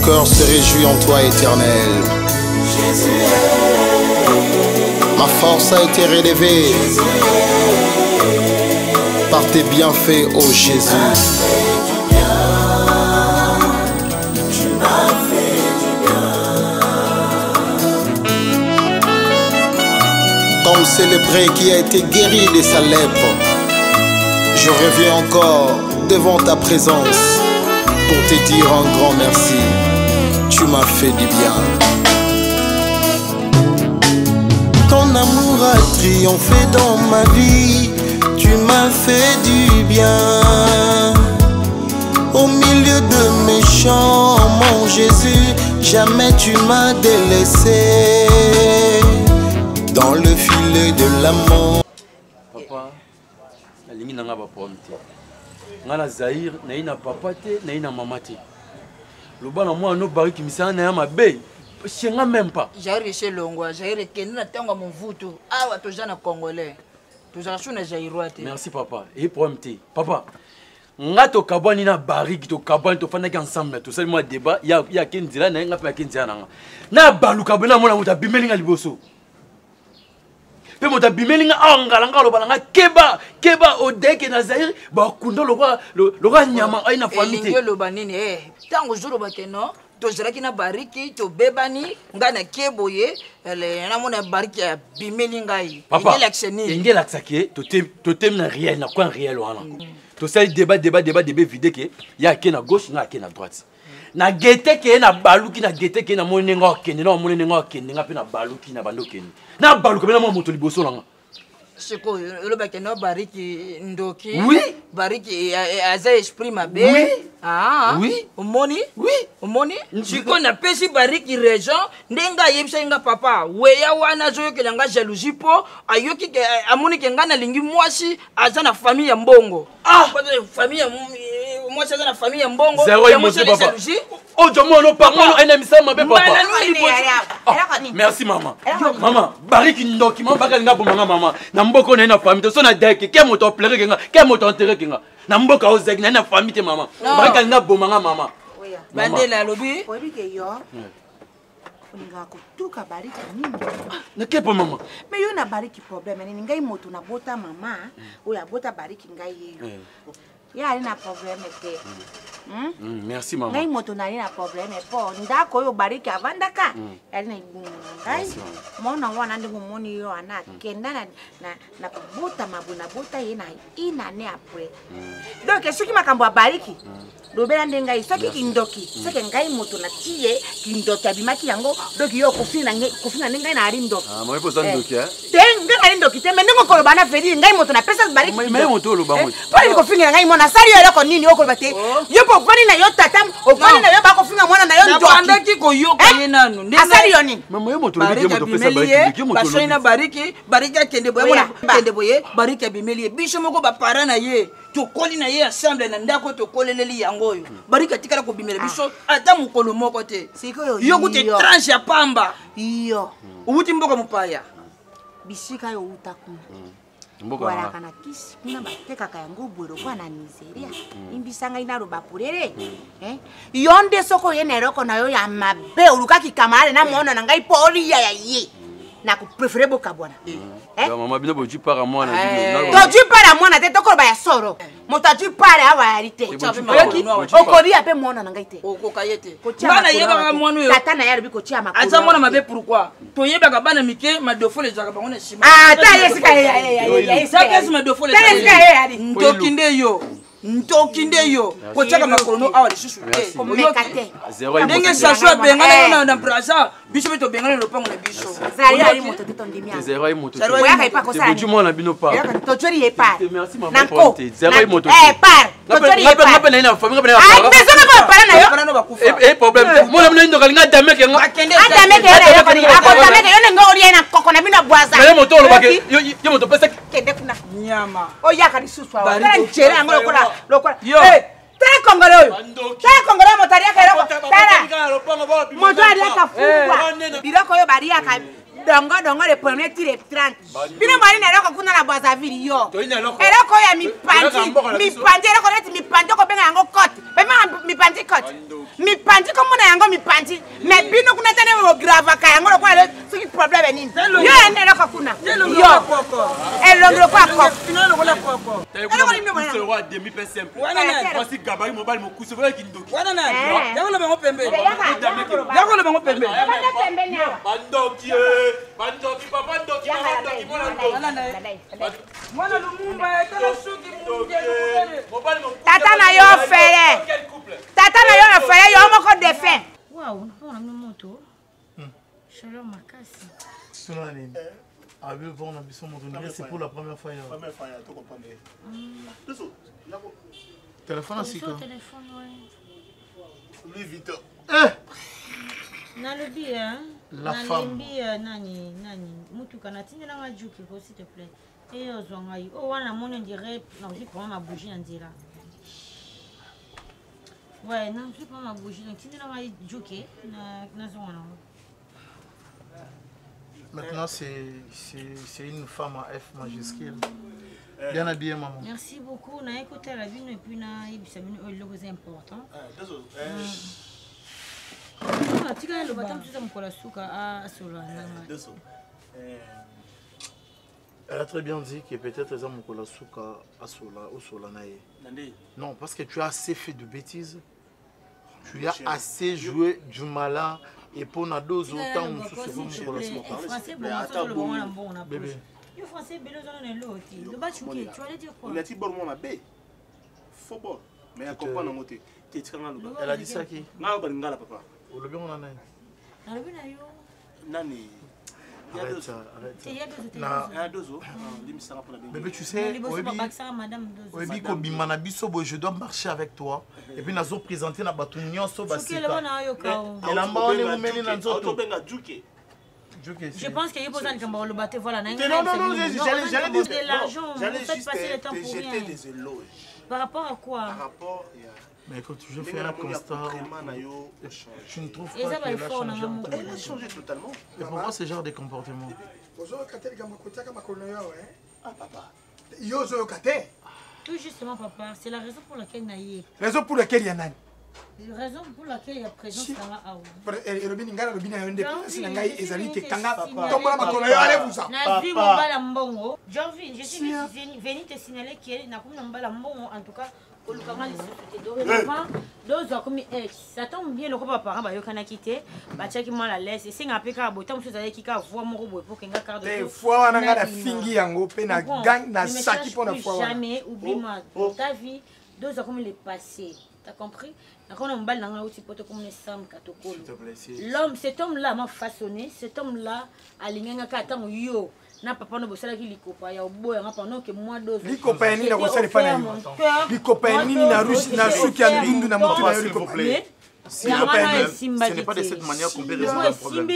cœur se réjouit en toi, Éternel. Ma force a été relevée par tes bienfaits, ô Jésus. Comme ce lépreux qui a été guéri de sa lèpre, je reviens encore devant ta présence pour te dire un grand merci. Tu m'as fait du bien. Ton amour a triomphé dans ma vie. Tu m'as fait du bien. Au milieu de mes chants, mon Jésus, jamais tu m'as délaissé. Dans le filet de l'amour. Papa, la ligne n'a pas pour Ngala Zahir, na papa te, na maman te. Le bas na moi no bari qui me sent na ma bé. Je n'ai même pas. J'ai chez Longwa, j'ai reconnu na tango mon vutu. Ah wa tojana congolais. Tojana shuna jairoate. Merci papa. Et pour MT. Papa. Ngato kabani na bari to kabani to fana ensemble to seulement débat, ya kenzila na nga pa kenzila na. Na balu kabana mona muta bimelinga liboso. Pe mota bimelinga angala balanga keba odeke na Zahir ba kundo lokwa nyama aina famille. Lingo lo banini tango juro bakeno to jeraki na bariki to bebani ngana keboye ele na mona bariki ya bimelinga yi. Ingela tsake to tem na réel na quoi réel wana. To sai débat vide ke ya ke na gauche na ke na droite. Na gete ke na baluki na gete ke na monenga okende na monenga okende nga pe na baluki na bando okende na baluki na moto liboso langa siko lo bakeno bariki ndoki oui bariki aza esprit mabe oui ah oui omoni oui omoni siko na pesi bariki région ndenga yebisa nga papa weya wana zo ke nga jalousie po ayoki ke amoni ke nga na lingi mwasi aza na famille ya mbongo famille moi c'est la famille mbongo oh jamono no papa ennemi ça ma papa merci maman maman bariki ndoki maman baka nga bomanga maman na mboko na famille so na deke ke moto pleurer kenga ke moto enterrer kenga na mboka o zeg na famille te maman baka nga bomanga maman bandela lobi obi ke yo nga kutuka bariki nini na kepo maman mais yo na bariki problème ni ngai moto na bota mama oya bota bariki ngai yeyo ya na problème te merci maman ngai moto na na problème po ndako yo bariki avandaka ya na ngai mona wana ndingo moni yo ana kenda na kubota mabuna bota yena ina ne après donc soki makambo bariki robela ndenga isoki kindoki seke ngai moto na tie kindoki abimaki yango donc yo kufina ngai na arindoki moi poza ndoki tenga na arindoki te mendengo ko bana fedi ngai moto na pesa bariki mais moto lo ba moi pali ko finga ngai mona sali yo ko nini oko bate yo po vani na yo tatam o vani na yo ba ko finga mona na yo ndoki andaki ko yo kanye nanu asali yo nini mama yo moto lo moto pesa bariki yo moto lo bashoina bariki kende boye bariki abimeli biso moko ba para na ye to koli na ye ensemble na ndako to koleleli yango yo barika tikala ko bimela biso ata mukolo moko te yo kuti tranche ya pamba iyo uti mboka mupaya bisika yo utaku mboka wala kana kisi kuna bateka ka yango bwero kwa na Nigeria imbisanga inalo bapurere yonde soko yene roko na yo ya mabe ulukaki kamare na muona na ngai poli ya ye na ku préférer boka bwana maman bino bo tu para moi na to tu para moi na te to ko ba ya soro moto tu para awa yarite okori ape muona na ngai te okokayete bana yeba ka muona yo tata na yarubi ko tia makolo aza mona mabe pourquoi to yeba ka bana mike madofo le jaka bango na shima ta yesika ya saka ma dofo le Ntokinde yo kochaka makolo awa lisusu ndenge saswa bengana na brasa biso beto bengana lopango na biso zali moto te tondimia zero ay moto zero ay pa ko sa tu mo na bino pa to chori e par merci maman zero ay moto par to chori e par ngapa na famille ngapa na ah beso na ko para na yo para no bakufa problème mo na ndo kalinga dame ke adame ke yo ko ni akotame ke yo ngo ori na koko na bino bwaza mais moto lo ba ke yo moto pesa kende kuna nyama o ya ka lisusu awa na njera ngo lokora yo tara kongolo yo tara kongolo motari ya keroko tara moto ari akafungwa biroko yo bari aka dongo le premier tir 30 bino mari na roko kuna na bwaza vili yo eroko ya mipandi eroko leti mipandi ko benga yango cote bema mipandi kote mipanzi komona yango mipanzi me bino kuna tane ogravaka yango lokola soki problème nini yo ende eloko kuna yo elongelo kwa koko eloko nini mwana c'est roi demi peu simple wana voici gabarit mobile mo kuso vola kindoki wana na yango le bango pembe yango le bango pembe bandoki papa ndoki mwana lumumba ekala suki tata na yo fere tata na yo fere yo moko defin waouh on a mis moto chaleur makasi sona nini abi bon na biso moto c'est pour la première fois ya to comprendre téléphone asika téléphone ouais Louis Vuitton na lobi la femme nani mutuka na tindela nga juki ko s'il te plaît et ozwanga yi oh wana moni on dirait non j'ai pas ma bougie en dira ouais non j'ai pas ma bougie donc tindela nga juki na zona maintenant c'est une femme à F majuscule bien habillée maman merci beaucoup na écouté la vie et puis na ibisa mini le plus important ah tu gagnes le bâton tout ça mon kola suka à solo elle a très bien dit que peut-être les hommes kola suka à sola ou sola nae non parce que tu as assez fait de bêtises tu as assez joué du malin et pour na dose autant on se souvient kola suka français bon bébé le français bello dans le loti le bachuki tu allais dire quoi il a dit bon mon bé faut bon mais à comprendre moté elle a dit ça qui na ba ngala papa le bien on a nani na le bien yo nani arrête ça bébé tu sais oyebi kobima na biso boye je dois marcher avec toi et puis nazo présenter na bato nyonso basika elamba wana emumeli na nzoto je pense qu'il y a besoin de me le battre voilà non j'allais des éloges par rapport à quoi par rapport mais quand tu fais un constat je ne trouve pas qu'elle a changé totalement et pourquoi ce genre de comportement tout justement papa c'est la raison pour laquelle naïe raison pour laquelle il y en a raison pour laquelle il y a présence dans la aou Robin ngala Robin a une dépense na ngai ezali te kanga tombola makolo yo allez vous ça na vie mbala mbongo Jorvin je suis venu te signaler que na comme mbala mbongo en tout cas au lukama les sociétés dorénavant deux ans comme ça tombe bien le papa ba yo kana quitté ba check moi la laisse et singa peka botam so zali kika voix moko boy pour kenga carte de fois wana ngala fingi yango pe na gang na saki pour na fois jamais oublie-moi ta vie deux ans comme il est passé t'as compris? L'homme, cet homme-là m'a façonné, cet homme-là a l'ingénieur qui yo. Na papa no bosala ki likopa ya oboya nga pendant que moi deux likopa ni na bosala pa na likopa ni na rusi na suki ya ndundu na moto na likopa ce n'est pas de cette manière qu'on peut résoudre le problème.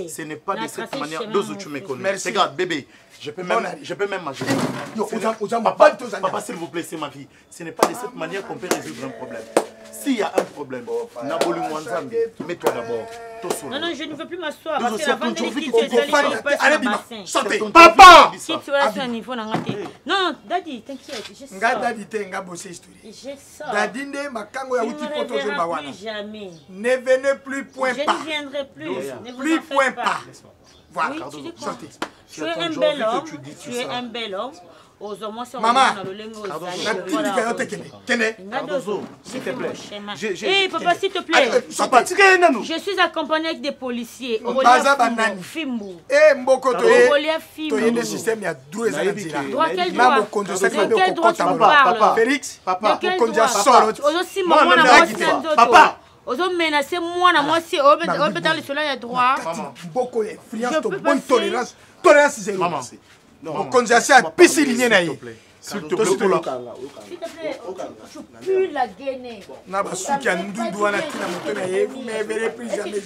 Ce n'est pas de cette manière. Deux tu me connais. Regarde, bébé, je peux même m'acheter. Papa, s'il vous plaît, c'est ma vie. Ce n'est pas de cette manière qu'on peut résoudre un problème. S'il y a un problème, Nabolu Mwanzambi, mets-toi d'abord. Non, non, je ne veux plus m'asseoir. Parce que la vendredi qui Santé, papa! Non, Daddy, t'inquiète, je sors. Daddy, t'es bossé histoire. Je sors. Daddy, ne makango ya uti poto zomba wana. Jamais. Ne venez plus point pas. Je ne viendrai plus. Plus point pas. Voilà. Tu es un bel homme. Tu es un bel homme. Maman, s'il te plaît. Hey, papa, s'il te plaît. Je suis accompagné avec des policiers. Fimbu. Eh, Mboko, tu es le système, il y a deux ans. Droit, quel droit? De quel droit tu parles? Félix, papa, papa. Ozo menacer moi na moi si au pétard le soleil a droit. Beaucoup d'influence, bonne tolérance. Tolérance zéro. Maman. Non. Conjacé à pisser ligne na. S'il te plaît, s'il te plaît, tu pues la gainer. Na ba suki ndundu wana kina moto na ye, vous ne verrez plus jamais.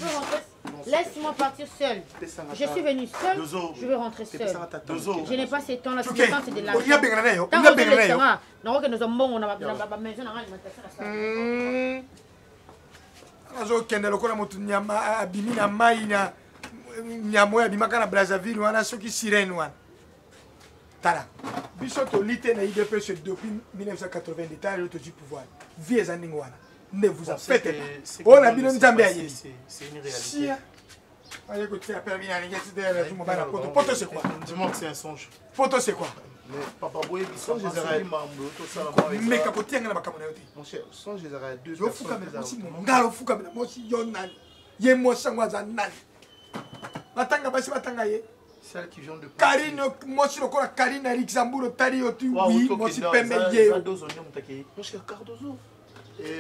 Laisse-moi partir seul. Je suis venu seul, je vais rentrer seul. Je n'ai pas ces temps-là, c'est de l'argent. On y a bien yo. On y a bien yo. Non que nous avons on a maison dans l'alimentation. Azo kende lokola moto nyama abimi na mai na nyamo ya bimaka na Brazzaville wana soki sirène wana. Tala. Biso to lité na IDPS depuis 1980 l'état de du pouvoir. Vie ezandingo wana. Ne vous en faites pas. Oh, la bino nzambe aye. C'est une réalité. Allez, écoutez, appelle bien, Poto, c'est quoi? Dis-moi que c'est un songe. Poto, c'est quoi? Mais papa, boye, songe les arrêts. Mais capotier, on a ma camonade. Mon cher, songe les arrêts. Deux Yo fuka mena mosi ngalo fuka mena mosi yonan. Ye mosa ngwaza nan. Matanga basi matanga ye. Celle qui vient de Karine mosi lokola Karine à Luxembourg tari oti oui mosi pembe ye. Mon cher Cardozo.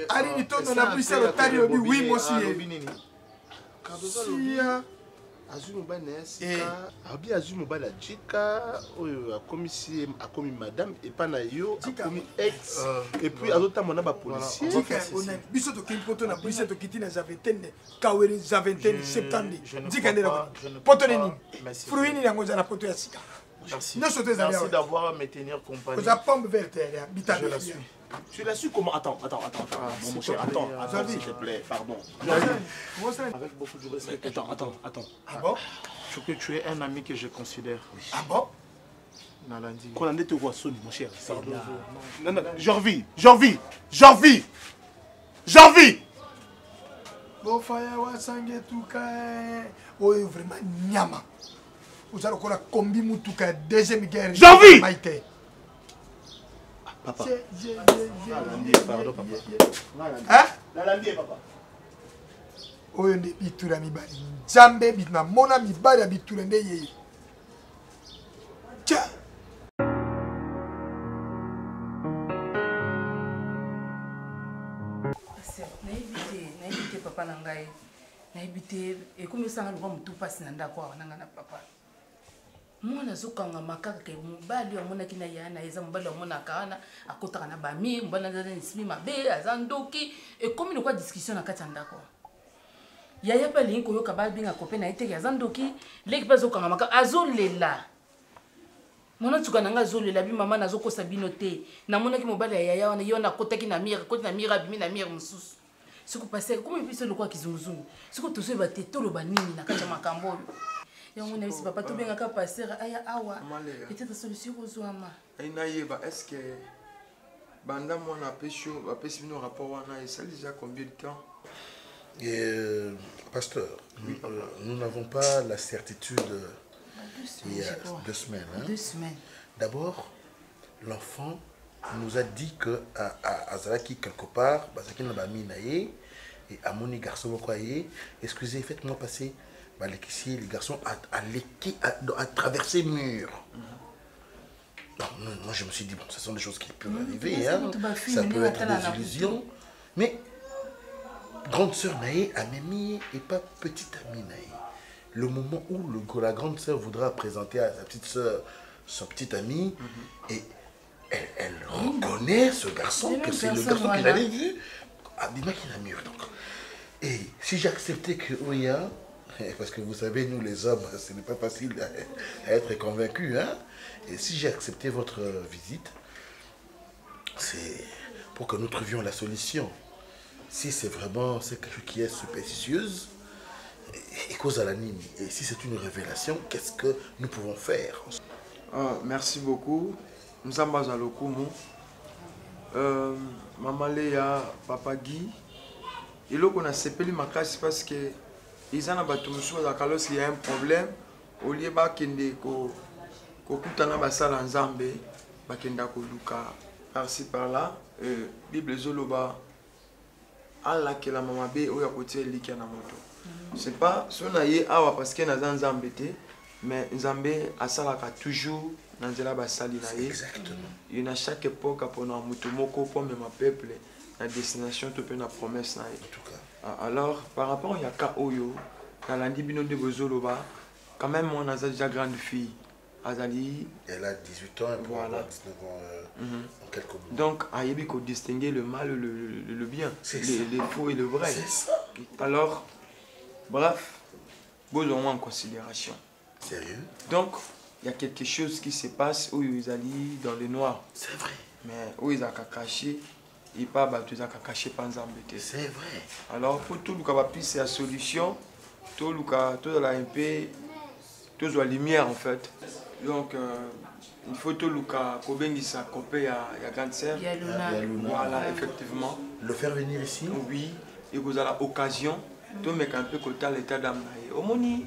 Aline tono na Bruxelles tari oti oui mosi ye. Cardozo Azul Abi Azul Mobile Jika, a commis madame et pas naïo, a commis ex, et puis Azota Monaba policier. Jika, on a biso to kimpoto na Bruxelles to kitine zaventene, kaweri zaventene septembre. Jika ne la poto neni. Fruit ni yango za na poto ya sika. Merci d'avoir me tenir compagnie. Vous avez pomme verte, je la suis. Tu l'as su comment? Attends. Mon cher, attends, s'il te plaît, pardon. Avec beaucoup de respect. Attends. Ah bon? Il faut que tu es un ami que je considère. Ah bon? Nalandi. Qu'on en est te voit sonne, mon cher. Non, j'en vis. Bon, faya wa sangue tuka. Oh, vraiment nyama. Vous allez encore combi mutuka deuxième guerre. J'en vis. Papa. Pardon, papa. Hein? Nalandi, papa. Oyo nde bitura mibali. Nzambe bitna mona mibali ya bitura nde yeye. Tiens. Naibite papa na ngai. Naibite ekomi sanga lwa mutu pasi na ndako awa nanga na papa. Mwana zokanga makaka ke mobali amonaki na yana eza mobali amonaka wana akotaka na bami mobali na nisimi mabe azandoki ekomi lokwa discussion na kati ya ndako. Yaya pa lingi koyoka babinga kope na ete azandoki leki pa zokanga makaka azolela. Mwana tuka nanga azolela bi mama nazokosa bino te. Namonaki mobali ya yaya wana yona kotaki na mire koti na mire abimi na mire mususu. Siku passé comme biso lokwa kizunguzungu. Siku tozo ba te tolo ba nini na kati ya makambo oyo. Yango na bisi papa to benga ka passer aya awa. Peut-être solution kozwama. Ainaïba, est-ce que banda mon apesio apesi bino rapport wana et ça déjà combien de temps? Pasteur, nous n'avons pas la certitude il y a 2 semaines. Hein? 2 semaines. D'abord, l'enfant nous a dit que à Zalaki quelque part, Bazaki n'a pas mis naïe et à mon garçon excusez, faites-moi passer. Les garçons à traverser mur. Non, moi je me suis dit, bon, ce sont des choses qui peuvent arriver, hein. Ça peut être des illusions. Mais grande sœur Naïe a Mémie et pas petite amie Naïe. Le moment où la grande sœur voudra présenter à sa petite sœur son petit ami, et elle reconnaît ce garçon, que c'est le garçon qu'il avait vu à Bimakina mur. Et si j'acceptais que Oya, parce que vous savez, nous les hommes, ce n'est pas facile à être convaincus, hein? Et si j'ai accepté votre visite, c'est pour que nous trouvions la solution. Si c'est vraiment quelque chose qui est superstitieuse, et cause à l'anime, et si c'est une révélation, qu'est-ce que nous pouvons faire? Merci beaucoup. Nous sommes à l'Okumu. Maman Léa, Papa Guy. Et là, on a séparé ma classe parce que ils ont il y a un problème. Au lieu de kokutana basala nzambe bakenda koluka par-ci par-là Bible zoloba ala ke la mama be oya kotie likia na moto. C'est pas son aye awa parce que na nzambe te mais nzambe asalaka toujours na nzela basali na ye. Exactement. Il y a chaque époque pour na moto moko pour même peuple la destination to pe na promesse na ye. En tout cas. Alors par rapport à ka oyo na landi bino de bozoloba quand même on a déjà grande fille. Azali, elle a 18 ans, elle pourra avoir 19 ans en quelques mois. Donc, il faut distinguer le mal et le bien, les faux et le vrai. C'est ça. Alors, bref, besoin en considération. Sérieux? Donc, il y a quelque chose qui se passe où ils allaient dans le noir. C'est vrai. Mais où ils ont caché, ils pas battu, ils ont caché pas embêté. C'est vrai. Alors, pour tout le cas, c'est la solution. Tout le cas, tout la MP, tout la lumière en fait. Donc, il faut tout le cas, Kobengi sa copie à grande sœur. Voilà, effectivement. Le faire venir ici? Oui, et vous avez l'occasion de mettre un peu côté l'état d'âme. Au moni,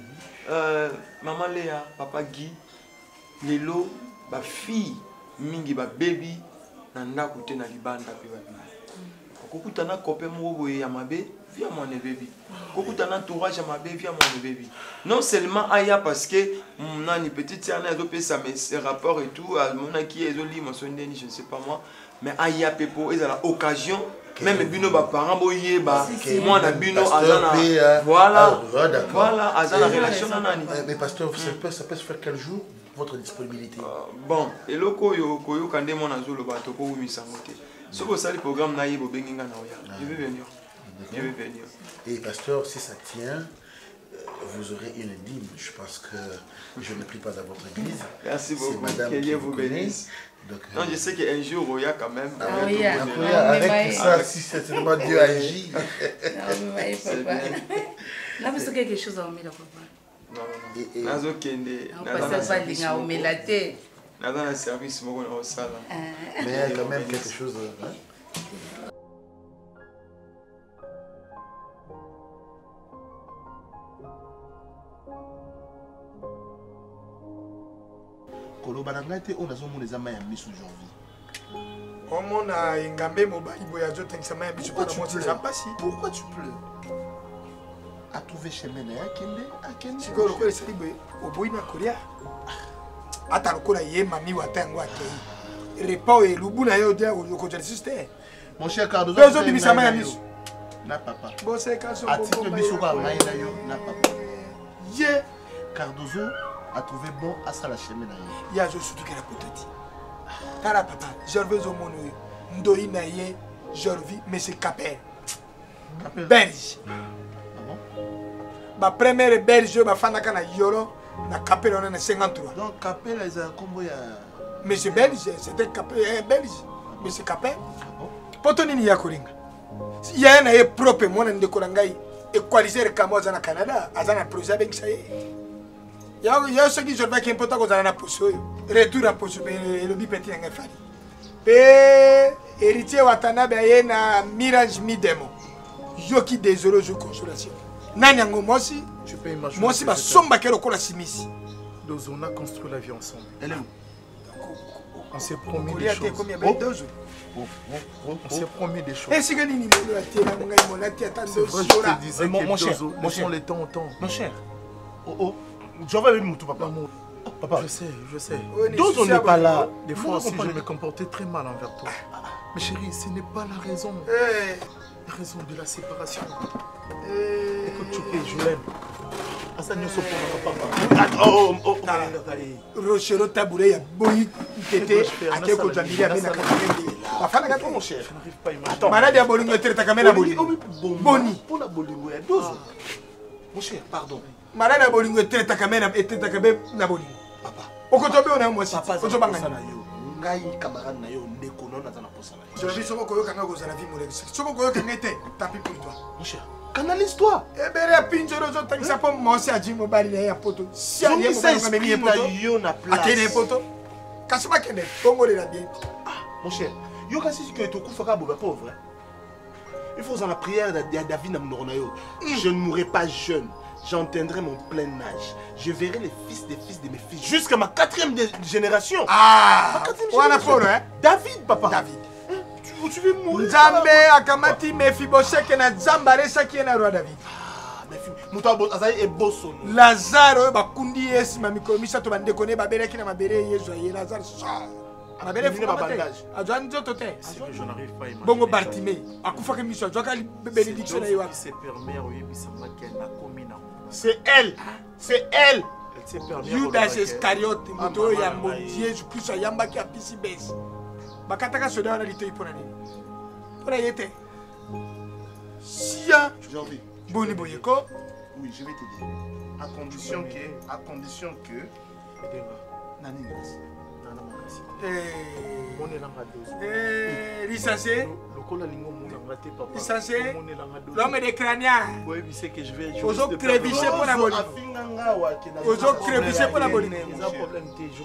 maman Léa, papa Guy, Lelo, ma fille, mingi, ma baby, nanda côté na libanda pe baby. Kokutana kopé mo ya mabe, via mon baby. Kokutana entourage ma baby, via mon baby. Non seulement aya parce que nani petite sœur na dopé ça mes rapports et tout, mon qui est joli mon sonné je ne sais pas moi, mais aya pepo ils a l'occasion même bino ba parents boyé ba moi na bino azana voilà voilà azana relation na nani. Mais pasteur ça peut se faire quel jour votre disponibilité? Bon et le koyo kande mon azolo ba to ko mi sangote. Ce que ça le programme na yibo benginga na oya. Je vais venir. Je vais venir. Et pasteur, si ça tient, vous aurez une dîme. Je pense que je ne prie pas à votre église. Merci beaucoup. C'est madame qui vous bénisse. Donc, non, je sais qu'un jour, il y a quand même. Avec tout ça, si certainement Dieu agit. C'est bien. Là, vous avez quelque chose à omettre, papa. Non. Nazo kende. On passe pas ligne à omettre la tête. Nazo un service, moi, on a ça. Mais il y a quand même quelque chose. Kolobanangate on a zomo les amaya misu janvier. On a engambé mobile boya jo tengsama bisu pour moi c'est ça passe. Pourquoi tu pleures? A trouvé chemin na kende akende. Siko lokole saliboy oboina kolia. Ata lokola ye mami watango akei. Repa e lubuna yo dia ko jalisiste. Mon cher Cardozo. Bezo bimisama ya misu. Na papa. Bon c'est kaso. Atito biso ka mai na yo na papa. Ye Cardozo a trouvé bon à ça la chemin. Il y a je suis que la petite. Tara papa, je veux au mon ndoi na ye, je vis mais c'est Capel. Belge. Ah bon? Ma première belge ma fana kana yoro na Capel on a 53. Donc Capel les a combo ya mais c'est belge, c'était Capel belge. Mais c'est Capel. Potoni ni ya koringa. Il y a un aye propre mon ndekolangai equaliser kamo za na Canada, azana projet avec ça. Il y a ceux qui sont qui important qu'on a na poso retour à poso le bi petit en fali pe héritier watanabe na mirage midemo yoki désolé je consolation nani ngo mosi tu peux imaginer mosi ba somba kero kola simisi donc on a construit la vie ensemble. Elle est où? On s'est promis des choses. Combien de choses? On s'est promis des choses. Et si gani ni mo la tie na ngai mo la tie attendre je disais mon cher, laissons les temps au temps. Mon cher. Oh je vais venir tout papa. Papa, je sais. Donc on n'est pas là. Des fois aussi, je me comportais très mal envers toi. Mais chérie, ce n'est pas la raison. La raison de la séparation. Écoute, Chouké, je l'aime. Asani papa. Rochero taboulé, ya boyi tété, akeko jamili amena kakende. Afana gato mon cher. Je n'arrive pas à imaginer. Malade ya bolingo tete kamena boli. Boni. Pour la bolingo ya 12. Mon cher, pardon. Malade ya bolingo tete kamena etete kabe na bolingo. Papa. Okotobe on a moi si. Ozo banga na yo. Ngai camarade na yo ndeko non azana posana. Je vis soko koyo kanga ko zala vie molek. Soko koyo kanga te, tant pis pour toi. Mon cher, canalise-toi. E bere pinjoro zo tangisa po mo si aji mobile ya poto. Si ali mo banga memi poto. Yo na place. Akene poto. Kasuma kene bongo de la bien. Mon cher, yo kasi que to kufaka boba pauvre. Il faut en la prière de David Namnonayo. Je ne mourrai pas jeune. J'entendrai mon plein âge. Je verrai les fils de mes fils jusqu'à ma 4e génération. Ah, voilà pour hein? David, papa. David. Tu veux mourir. Nzambe akamati Mephibosheth na Nzambare saki na roi David. Ah, Mephibosheth azali eboso. Lazaro bakundi esi mamikolo misato bande kone babere kina mabere yezo ye Lazaro sa. Mabere fu babage. Ajan nzoto te. Je n'arrive pas à imaginer. Bongo Bartimée akufaka miso ajoka bénédiction na yo. C'est permis oyebisa makena komina. C'est elle. C'est elle. Judas Iscariote, moto ya mon Jésus Christ yamba ki apisi bes. Bakataka soda na lito ipona nini. Pona yete. Sia, j'ai envie. Boni boyeko. Oui, je vais t'aider. À condition que Nani Nasi. Licencié. Licencié. L'homme de crânien. Oui, c'est que je vais. Ozo crévicher pour la bolingo. Ozo crévicher pour la bolingo.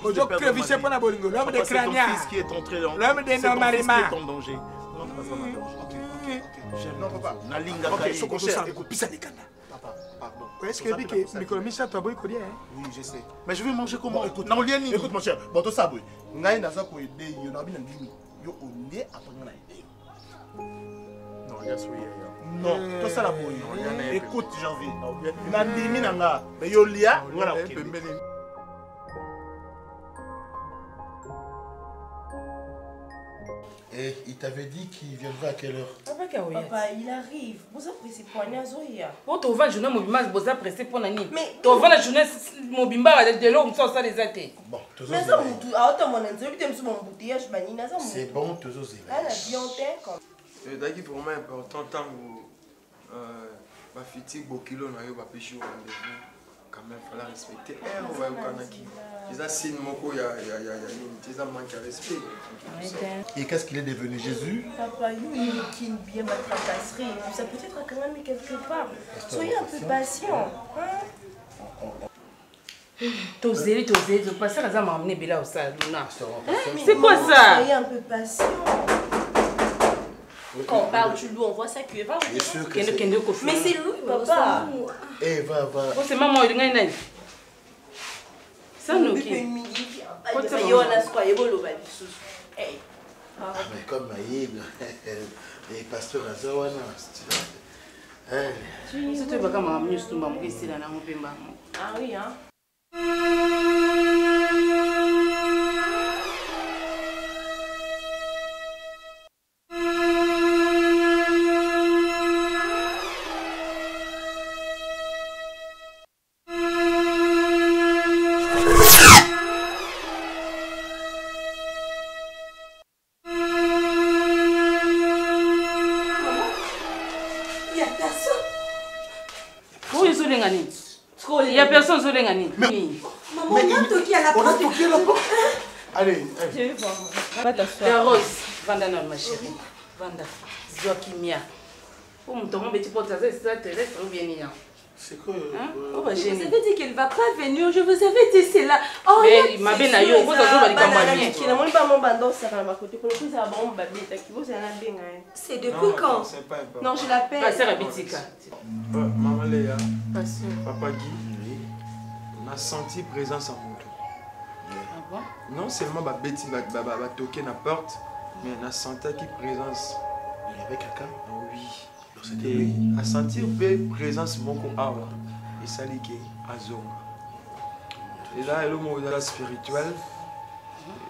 Ozo crévicher pour la bolingo. L'homme de crânien. L'homme de normalement. Non, papa. Nalinga. Ok, ce qu'on sait, écoute, pisa les canards. Papa, pardon. Est-ce que dit Nicolas Michel, toi, boy, connais, hein? Oui, je sais. Mais je vais manger comment? Écoute, écoute, mon cher. Bon, tout ça, boy. Ngaï n'a pas pour aider. Il y a bien un dimi. Yo, on est après on a aidé. Non, il y a souillé. Non, tout ça la boy. Écoute, janvier. Nandimi nanga. Mais yo lia, voilà. Et il t'avait dit qu'il viendra à quelle heure? Papa, il arrive. Vous avez pressé pour aller à Zoya. Oh, tu vas la journée mobimba, vous avez pressé pour Nani. Mais tu vas la journée mobimba, de l'eau, on sort ça les athées. Bon, mais ça, c'est bon, tu oses. C'est vraiment important tant que ma fatigue, beaucoup kilo, n'a eu pas péché au rendez-vous. Quand même, il faut respecter. On va au Kanaki. Ils ont signé mon coup, il y a un manque de respect. Et qu'est-ce qu'il est devenu, Jésus? Papa, il est bien ma tracasserie. Ça peut être quand même quelque part. Soyez un peu patient. Tosé, tu passes à la m'amener Bella au salon. C'est quoi ça? Soyez un peu patient. Quand on parle du loup, on voit ça que va. Bien sûr que c'est... Mais c'est loup, papa. Eh, va. Oh, c'est maman, il y a une ça nous qui. Ah, mais comme Maïb, les pasteurs à Zawana. Si tu veux que ma mère soit maman, ici, là, on peut maman. Ah oui, hein. Il y a personne sur les gagnants. Maman, on a toqué à la porte. On a toqué à la porte. Allez, je vais voir. Va t'asseoir. Rose, Vanda, ma chérie. Vanda, Zoakimia. Pour mon tour, mon petit pote, ça te laisse bien. C'est quoi? Vous avez dit qu'elle ne va pas venir. Je vous avais dit c'est là. Oh, mais ma belle n'a eu. Vous avez dit c'est depuis quand? Non, je l'appelle. Ma sœur Abitika. Maman Léa, Papa Guy, on a senti présence en moto. Ah bon? Non seulement Betty va toquer la porte, mais on a senti qu'il présence. Il y avait quelqu'un? Oui. Et à sentir une présence beaucoup awa et ça ligue à zone. Et là, il y a le mot spirituel.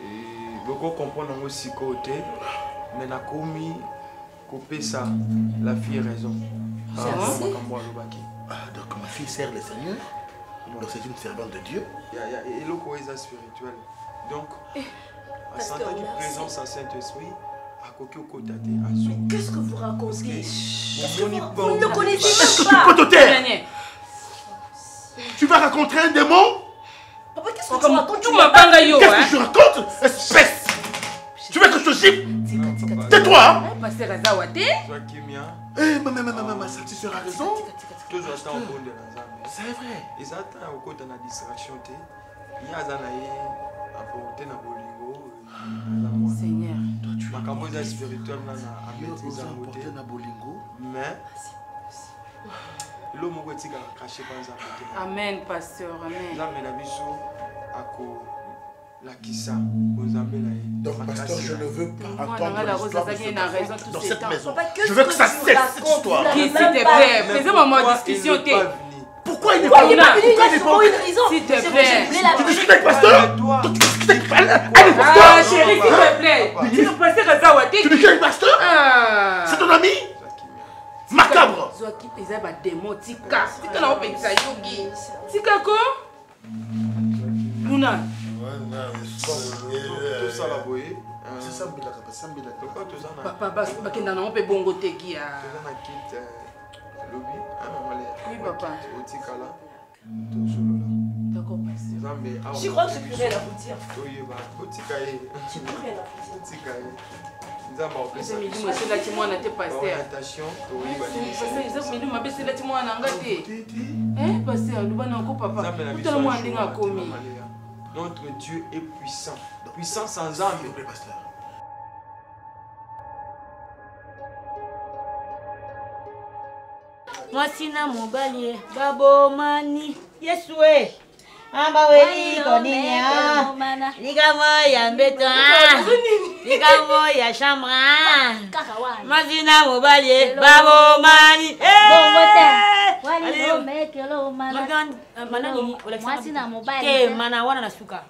Et beaucoup comprendre aussi côté, mais on a commis couper ça, la fille a raison. Ah, donc ma fille sert le Seigneur. Donc c'est une servante de Dieu. Il y a le cohésion spirituel. Donc, à sentir une présence à Saint-Esprit. Mais qu'est-ce que vous racontez? Vous ne le connaissez Tu même pas. peux te taire. Tu vas raconter un démon? Papa, qu'est-ce que tu racontes? Qu'est-ce que tu racontes? Espèce! Tu veux que je te gifle? Tais-toi! Eh, maman, ça tu seras raison. C'est vrai. Ils attendent au côté de la distraction. Il y a apporté na bolingo. Seigneur. Ma spirituel mais l'homme est caché par amen, pasteur, amen. Donc, pasteur, je ne veux pas entendre l'histoire de ce dans cette maison. Je veux que ça cesse, cette histoire. S'il te plaît, faisons ma discussion. Pourquoi il n'est pas venu? S'il te plaît. Tu discutes avec le pasteur? Tu discutes avec le pasteur? Ah, chérie, s'il te plaît. Tu nous passes à Zawati. Tu discutes avec le pasteur? C'est ton ami? Macabre. Ils ont des démons, Tika. Tika n'a pas pensé à Yogi. Tika quoi? Luna. Tout ça la boye. C'est ça, Mbila. Pourquoi tout ça? Papa, parce qu'on a bongo teki. Oui, papa. D'accord, pasteur. Je crois que je peux rien à vous dire. Je peux rien à vous dire. C'est là que moi, on a été pasteur. C'est là que moi, on a été. Hein, pasteur, nous allons papa. Notre Dieu est puissant. Puissant sans âme. Pasteur. mwasina mobali babomani yesue ambaweli koninya likambo ya mbeto likambo ya chambre mwasina mobali babomani mwasina mobali mana wana na suka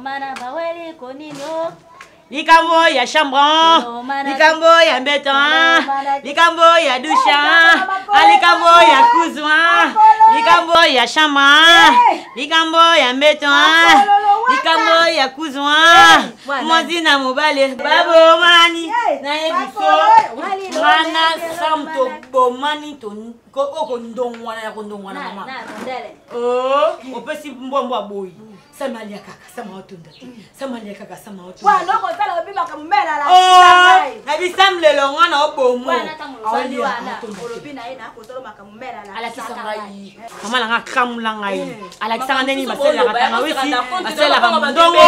mana baweli koninyo likambo ya chambre likambo ya mbeton likambo ya dusha likambo ya kuzwa likambo ya chambre likambo ya mbeton likambo ya kuzwa mwazina mobale babomani na yebiso mwana samto bomani to ko ndongwana ya kondongwana mama opesi mbombo boy Samalia kaka sama otunda Samalia kaka sama otunda wa loko tala obi bakamumela la na bisamle lo ngana obomo awali wana olobi na ina ko tolo bakamumela la ala kisangai mama la ngakamula ngai ala kisanga ndeni basela katanga wisi basela kamundongo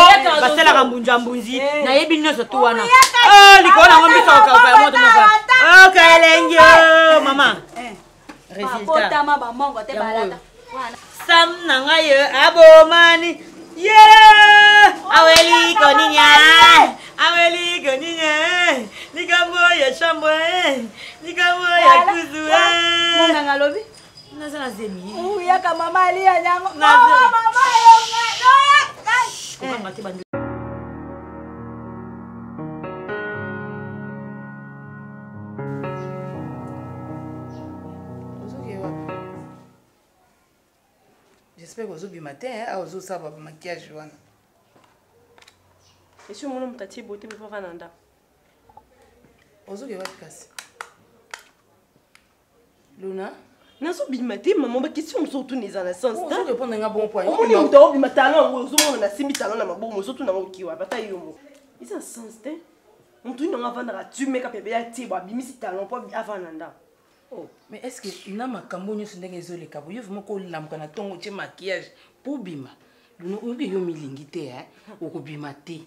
basela kambunjambunzi na yebi nyoso tu wana likona ngombi ka moto moka okay lengyo mama resultat tama ba mongo te balata wana sam na ngai abomani aweli koninya likambo ya chambre likambo ya kuzua munga ngalobi nazana zemi yaka mama alia nyango mama yo ngati bandu J'espère que vous matin, vous savez pas maquillage wana. Et si mon tati beauté me faire nanda. Ozo gewa kasi. Luna, nazo bimate maman ba question surtout les en sens. Ozo répondre nga bon point. On est au bimatalo ozo na simi talon na mabo surtout na mokiwa bata yomo. Ils en sens te. On tout n'en avant na tu make up ya ti ba bimisi talon pas avant nanda. Oh, mais est-ce que na makambo nyo ndenge zo le kabo yo vraiment ko lamka na tongo che maquillage pour bima. Luna obi yo milingi te okobima te.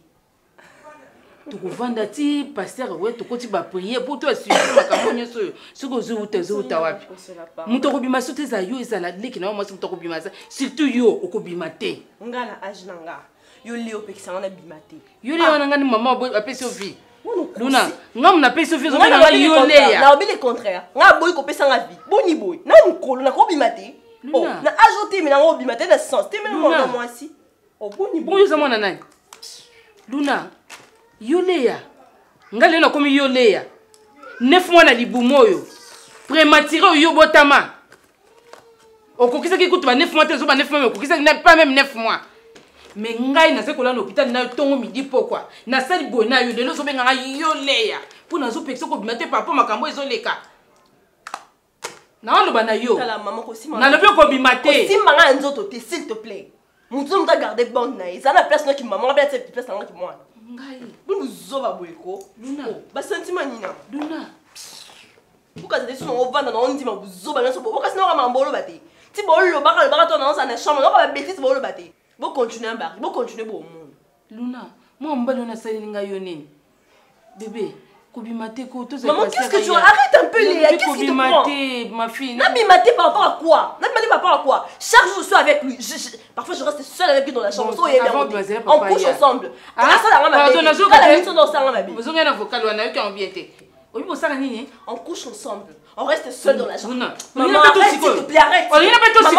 Tu vanda ti pasteur ouais tu koti ba prier pour toi suivre makambo nyo so siko zo uta wapi. Muto kobima sote za yo ezala leki na mo muto kobima za surtout yo okobima te. Ngala age nanga. Yo leo pekisa na bima te. Yo leo nanga ni mama apesi vie. Luna, ngam na pesa vie zo na yo leya. Na obi le contraire. Nga boy ko pesa nga vie. Boni boy. Na mukolo na ko bimate. Oh, na ajouter mais na ngo bimate na sens. Te même moi si. Oh boni boy. Bonjour mwana nani? Luna, yo leya. Nga lelo komi yo leya. 9 mois na libumo yo. Prématuré yo botama. Okokisa ki kutu ba 9 mois te zo ba 9 mois okokisa pas même 9 mois. Mais ngai na se kola l'hôpital na tongo midi pourquoi na sali bona yo lelo so benga yo leya pour na zo pekso ko bimate papa makambo ezo leka na ndo bana yo tala maman ko sima na lobi ko bimate ko sima nga nzoto te s'il te plaît mutu muta garder bonne na ça na place no ki maman ba cette place nga ki moi ngai bunu zoba boyeko Luna ba sentiment nina Luna buka za desu no vanda no ndima buzoba na so boka sino ka mambolo bate ti bolo baka to na sa na chambre no ka bêtise bolo bate. Bon continuer un bar, bon continuer bon monde. Luna, moi on va donner ça linga yonine. Bébé, kobimate ko to. Maman, qu'est-ce que tu arrête un peu les qu'est-ce qui te prend? Ma fille. Nabimate par rapport à quoi? Nabimate par rapport à quoi? Chaque jour je suis avec lui. Parfois je reste seule avec lui dans la chambre. On couche ensemble. Ah, ça la pardon, na zo ka la mission dans ça ma vie. Vous avez un vocal wana yo ki ambiente. Obi bo sala nini? On couche ensemble. On reste seul dans la chambre. Maman, arrête s'il te plaît, arrête. On n'a pas tout si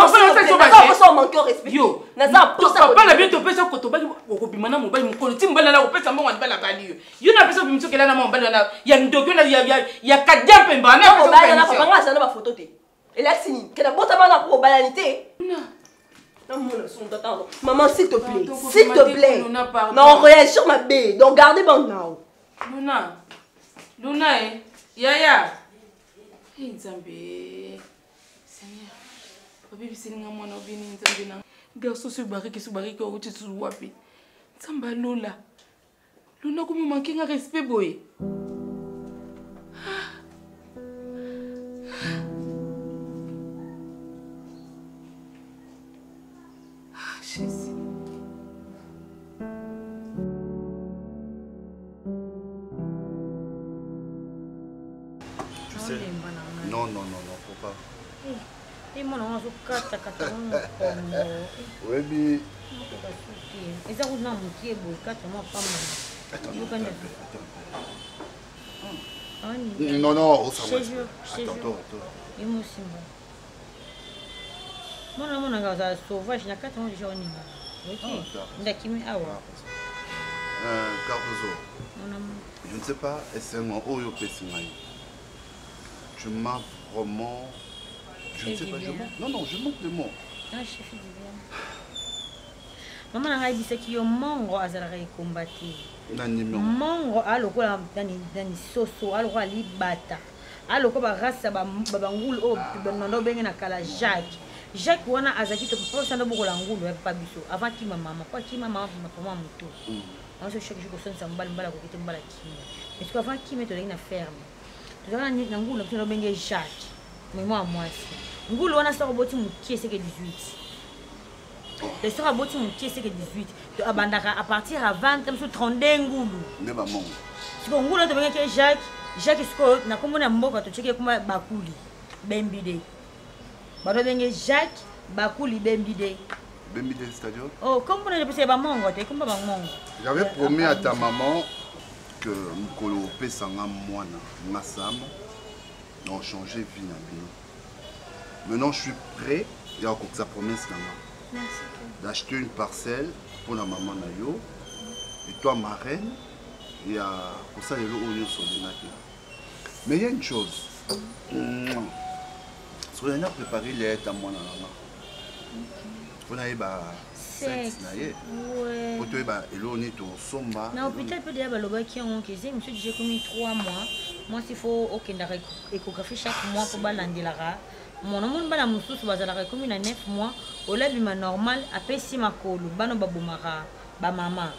on manque respect. Yo, Naza pour ça. Papa na bien to pesa ko to ba ko bimana mobile mo ko ti mbala na ko pesa mbongo ndala bali yo. Yo na pesa bimso kela na mobile na ya ndoko na ya kadya pemba na pesa ko na papa nga sana ba photo te. Et là sini, que la bota bana ko balanité. Maman s'il te plaît, s'il te plaît. Non, réagis sur ma baie. Donc gardez bon now. Luna Yaya. Nzambe. Seigneur. Papi biselinga mwana obini nzambe na. Garçon subariki ko uti su wapi. Nzamba Lola. Luna ko mu manquer un respect boy. Jésus. Et mon nom, je suis 4 Oui, mais... Et ça, vous n'avez pas de 4 mois, pas mal. Non, non, je te jure. Et moi aussi, mon nom est sauvage, il y a 4 ans déjà. Cardozo, je ne sais pas, est-ce un Oyo Pessingaï? Je manque vraiment. Je ne sais pas, je manque. Non, non, je manque de mots. Ah, je fais du bien. Maman a dit que yo mango azalaka ekombati. Mango aloko dani soso aloko ali bata. Aloko ba rasa ba bangulu o nondo benga na kala Jacques. Jacques wana azaki to papa sanda bokola ngulu ya papa biso avant ki mama pa ki mama mama muto. On se chaque jour ko sonsa mbala ko kite mbala ki. Mais ce avant ki meto na ferme. To na ngulu to benga Jacques. Mais moi ngulu wana sa ko boti mukie c'est que 18. Le soir à Boti, c'est que 18. À partir à 20, je suis 32 ngoulou. Mais maman. Si vous avez Jacques, Jacques est na comme on a mboka to checker comme bakuli bembide. Ba do Jacques bakuli bembide. Bembide c'est-à-dire? Oh, comme on a passé ba mongo, te comme ba mongo. J'avais promis à ta maman que mkolo pesanga mwana ngasam on changer vie na bino. Maintenant je suis prêt et encore sa promesse là. D'acheter une parcelle pour la maman Nayo et toi ma reine et pour ça les lots sur les nattes. Mais il y a une chose. Sur les nattes préparer les à moi on a sexe pour toi et l'eau n'est au somba. Non peut-être peut dire baloba qui ont que monsieur j'ai commis 3 mois. Moi s'il faut aucun échographie chaque mois pour balander la mon nom bana mususu bazalaka comme na 9 mois ola bima normal apesi makolo bano babomaka ba mama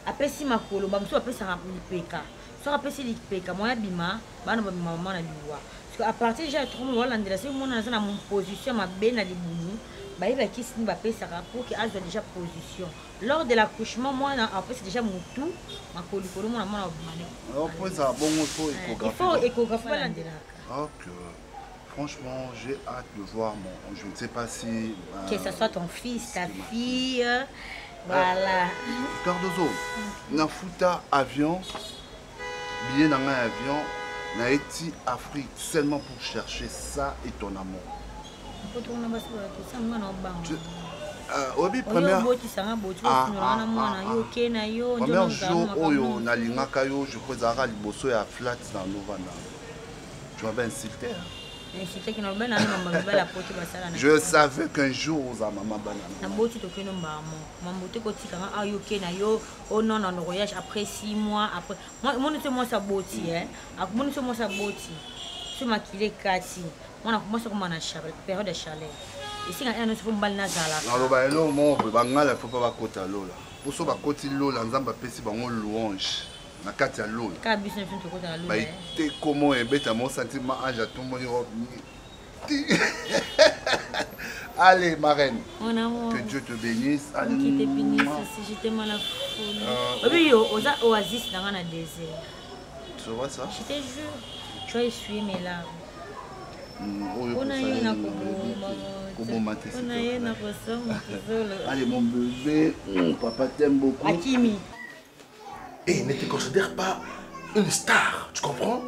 apesi makolo ba mususu apesi lipeka so apesi lipeka moya bima bano ba mama na liwa parce que à partir déjà 3 mois wala ndela c'est mon na mon position ma bena libunu ba iba kisi ni ba pesa pour que azo déjà position lors de l'accouchement moi après c'est déjà mutu makolo kolo mona mona ba alors pour ça bon il faut échographie wala ndela. OK. Franchement, j'ai hâte de voir mon... Je ne sais pas si... Que ce soit ton fils, ta fille... Voilà. Cardozo, na futa avion, billet dans un avion, na été Afrique seulement pour chercher ça et ton amour. Première jour, oyo na lingaka yo, je crois que liboso ya flat dans Novana. Tu m'avais insulté. Je savais qu'un jour aux maman après 6 mois après moi ça botti hein moi ça botti sur ma kilé kati moi commence comme na période de chaleur ici on se font bal nazala alors ba elo mo bangala faut pas kota lola pour so ba koti lola nzamba pesi bango louange na kati ya lola ka business to kota lola ba te comment embeta mon sentiment âge à tout mon allez ma reine mon amour que Dieu te bénisse allez qui te bénisse si j'étais mal à folie oui oza oasis dans un désert tu vois ça je te jure tu as essuyé mes larmes on a eu allez mon bébé papa t'aime beaucoup Akimi. Et ne te considère pas une star, tu comprends?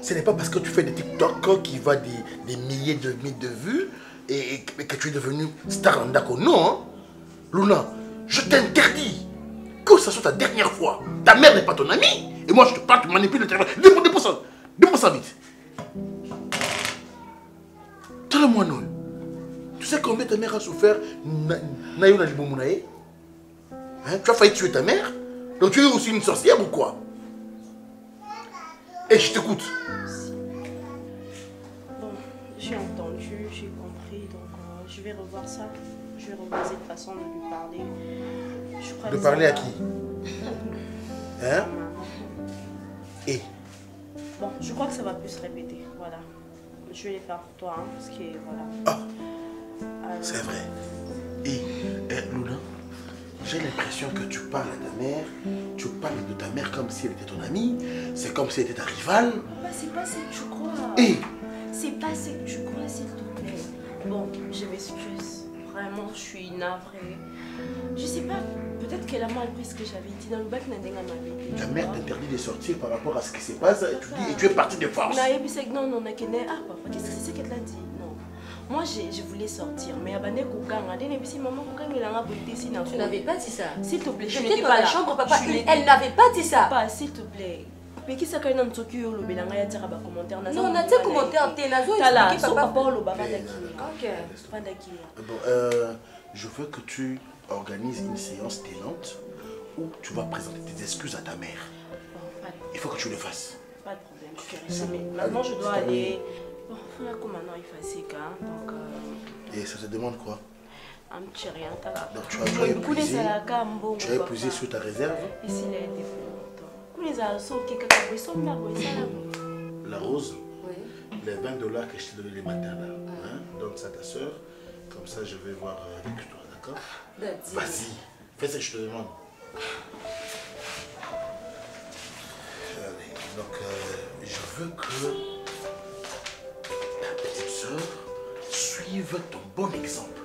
Ce n'est pas parce que tu fais des TikTok qui va des milliers de vues et que tu es devenu star Ndako. Non, hein? Luna, je t'interdis que ce soit ta dernière fois. Ta mère n'est pas ton amie et moi je te parle, tu manipules le téléphone. 2% vite. Tell-moi non. Tu sais combien ta mère a souffert? Hein? Tu as failli tuer ta mère? Donc tu es aussi une sorcière ou quoi? Et je t'écoute. Bon, j'ai entendu, j'ai compris, donc je vais revoir ça. Je vais revoir cette façon de lui parler. Je crois de parler à qui? Hein? Et? Bon, je crois que ça va plus se répéter, voilà. Je vais les faire pour toi, hein, parce que voilà. Ah, c'est vrai. Et Luna, j'ai l'impression que tu parles à ta mère, tu parles de ta mère comme si elle était ton amie, c'est comme si elle était ta rivale. Papa, c'est pas ce que tu crois. Et c'est pas ce que tu crois, s'il te plaît. Bon, je m'excuse. Vraiment, je suis navrée. Je sais pas, peut-être qu'elle a mal pris ce que j'avais dit dans le bac. Ta mère t'interdit de sortir par rapport à ce qui se passe et tu es parti de force. Non, non, ah papa, qu'est-ce que c'est qu'elle a dit? Non. Moi, je voulais sortir, mais maman, tu n'avais pas dit ça. S'il te plaît, je n'étais pas dans la chambre, papa. Elle n'avait pas dit ça. Papa, s'il te plaît. Mais qui ça quand on tokyo le belanga ya tira ba commentaire na non on a dit commentaire t'es nazo expliquer papa Paulo baba daki OK bon je veux que tu organises une séance tenante où tu vas présenter tes excuses à ta mère. Il faut que tu le fasses. Pas de problème. Mais maintenant je dois aller bon faut comment non il fait ça donc et ça te demande quoi? Un petit rien t'as donc tu as épuisé sur ta réserve. Et s'il a été la rose, oui. Les $20 que je t'ai donné les matins là, hein, donne ça à ta soeur, comme ça je vais voir avec toi, d'accord? Vas-y, fais ce que je te demande. Allez, donc je veux que ta petite soeur suive ton bon exemple.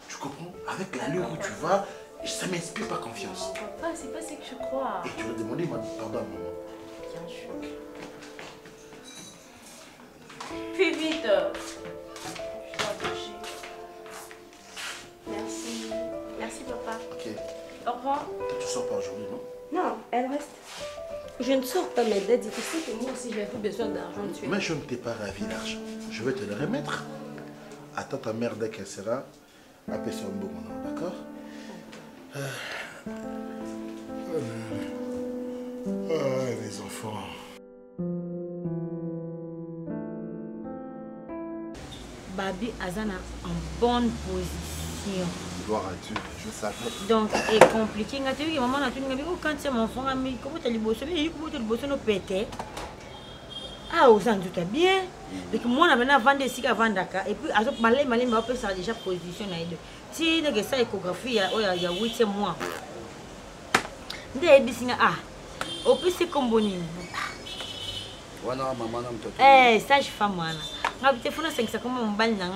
Tu comprends? Avec l'allure où tu vas, ça ne m'inspire pas confiance. Non, papa, c'est pas ce que je crois. Et tu vas demander pardon à maman. Bien sûr. Fais vite. Je dois bouger. Merci. Merci, papa. Ok. Au revoir. Tu sors pas aujourd'hui, non? Non, elle reste. Je ne sors pas, mais Daddy, tu sais que moi aussi j'ai besoin d'argent. Mais je ne t'ai pas ravi l'argent. Je vais te le remettre. Attends ta mère dès qu'elle sera. Appelle sur un bon moment, d'accord? Les enfants. Babi Azana en bonne position. Gloire à Dieu, je savais. Donc, c'est compliqué. Maman a dit, quand c'est mon enfant, comment tu as le bossé? Comment tu as le bossé? Ah, vous en doutez bien. Donc, moi, on a maintenant vendu ici à Vandaka. Et puis, malé, ça a déjà position. Si il y a une échographie, il y a 8 mois. Ah, au plus c'est comme bonne. Sage-femme, moi. Je vais faire 500 comme on balle dans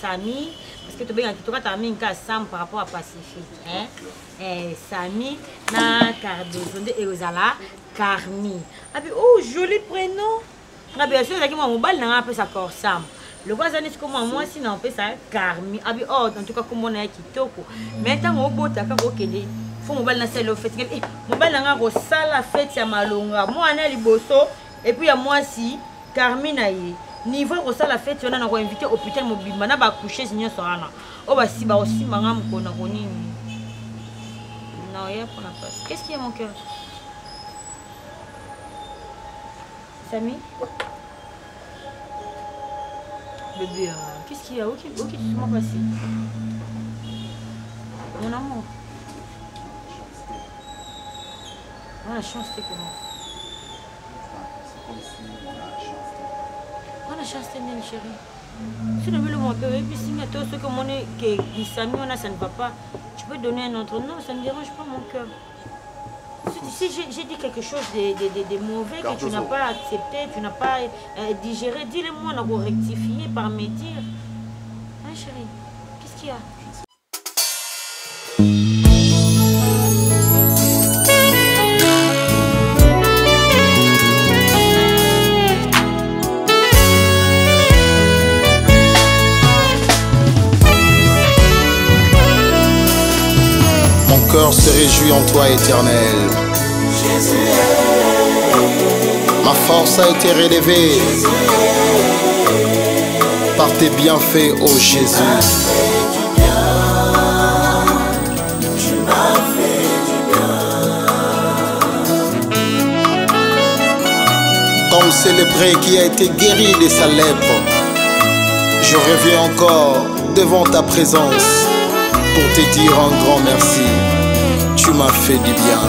Sami. Parce que tu as mis un cas par rapport à Pacifique. Sami, na Cardozo, et Ozala, Carmi. Oh, joli prénom. Bien sûr, je vais faire ça comme Sam. Le voisin est comme moi, si on fait ça, Carmi. Oh, en tout cas, comme on est Kitoko. Maintenant, on va faire faut que je fasse la fête. Je vais faire la fête à Malonga. Moi, je suis et puis, moi, si Carmi niveau de la fête, on a invité au hôpital mobile. On a couché, sinon, on va aussi, non, il y a pour la place. Qu'est-ce qu'il y a, mon cœur? Samy? Bébé, qu'est-ce qu'il y a? Ok, tu m'as passé. Mon amour. On a la chance, c'est comment? C'est comme si on a la chance. On a la chance, c'est nul, chérie. Si on veut le montrer, et puis si on a tout ce que mon est, que Samy, on a, ça ne va pas. Tu peux donner un autre nom, ça ne dérange pas mon cœur. Si j'ai dit quelque chose de mauvais que tu n'as pas accepté, tu n'as pas digéré, dis-le-moi, on a beau rectifier par mes dires. Hein, chérie? Qu'est-ce qu'il y a? Mon cœur se réjouit en toi, éternel. Ma force a été relevée par tes bienfaits, ô Jésus. Comme c'est le prêtre qui a été guéri de sa lèpre, je reviens encore devant ta présence pour te dire un grand merci. Tu m'as fait du bien.